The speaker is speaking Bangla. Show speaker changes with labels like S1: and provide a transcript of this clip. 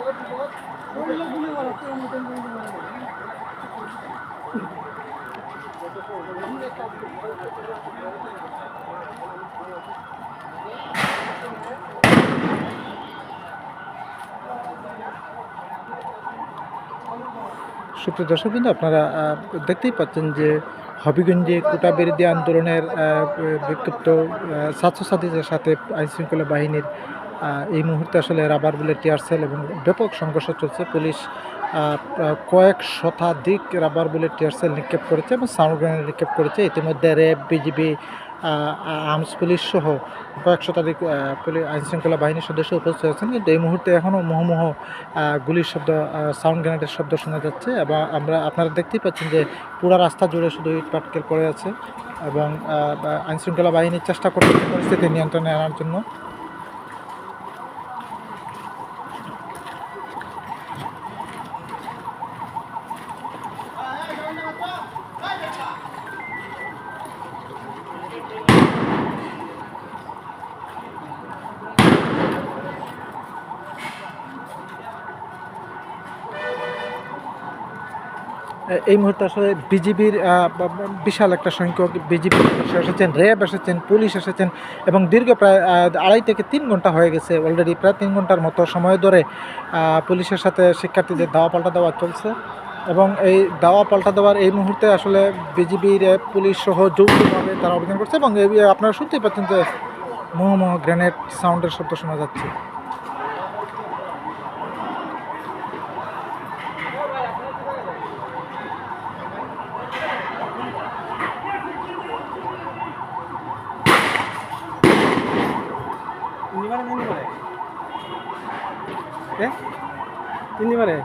S1: সুপ্রিয় দর্শকবৃন্দ, আপনারা দেখতেই পাচ্ছেন যে হবিগঞ্জে কোটা বিরোধী আন্দোলনের বিক্ষুব্ধ ছাত্রছাত্রীদের সাথে আইনশৃঙ্খলা বাহিনীর এই মুহূর্তে আসলে রাবার বুলেট, টিয়ার সেল এবং ব্যাপক সংঘর্ষ চলছে। পুলিশ কয়েক শতাধিক রাবার বুলেট, টিয়ার সেল নিক্ষেপ করেছে এবং সাউন্ড গ্রেনেড নিক্ষেপ করেছে। ইতিমধ্যে র্যাব, বিজিবি, আর্মস পুলিশ সহ কয়েক শতাধিক আইনশৃঙ্খলা বাহিনীর সদস্য উপস্থিত আছেন। কিন্তু এই মুহূর্তে এখনও মুহুর্মুহ গুলির শব্দ, সাউন্ড গ্রেনেডের শব্দ শোনা যাচ্ছে এবং আপনারা দেখতেই পাচ্ছেন যে পুরো রাস্তা জুড়ে শুধু ইট পাটকেল পড়ে আছে এবং আইনশৃঙ্খলা বাহিনীর চেষ্টা করছে পরিস্থিতি নিয়ন্ত্রণে আনার জন্য। এই মুহূর্তে আসলে বিজিবির বিশাল একটা সংখ্যক বিজিবি এসেছেন, র্যাব এসেছেন, পুলিশ এসেছেন এবং দীর্ঘ প্রায় 2.5 থেকে 3 ঘন্টা হয়ে গেছে। অলরেডি প্রায় 3 ঘন্টার মতো সময় ধরে পুলিশের সাথে শিক্ষার্থীদের দাওয়া পাল্টা দেওয়া চলছে এবং এই দাওয়া পাল্টা দেওয়ার এই মুহূর্তে আসলে বিজিবি, র্যাব, পুলিশ সহ যৌথভাবে তারা অভিযান করছে এবং আপনারা শুনতেই পাচ্ছেন যে মুহুর্মুহ গ্রেনেড সাউন্ডের শব্দ শোনা যাচ্ছে। তিনবারে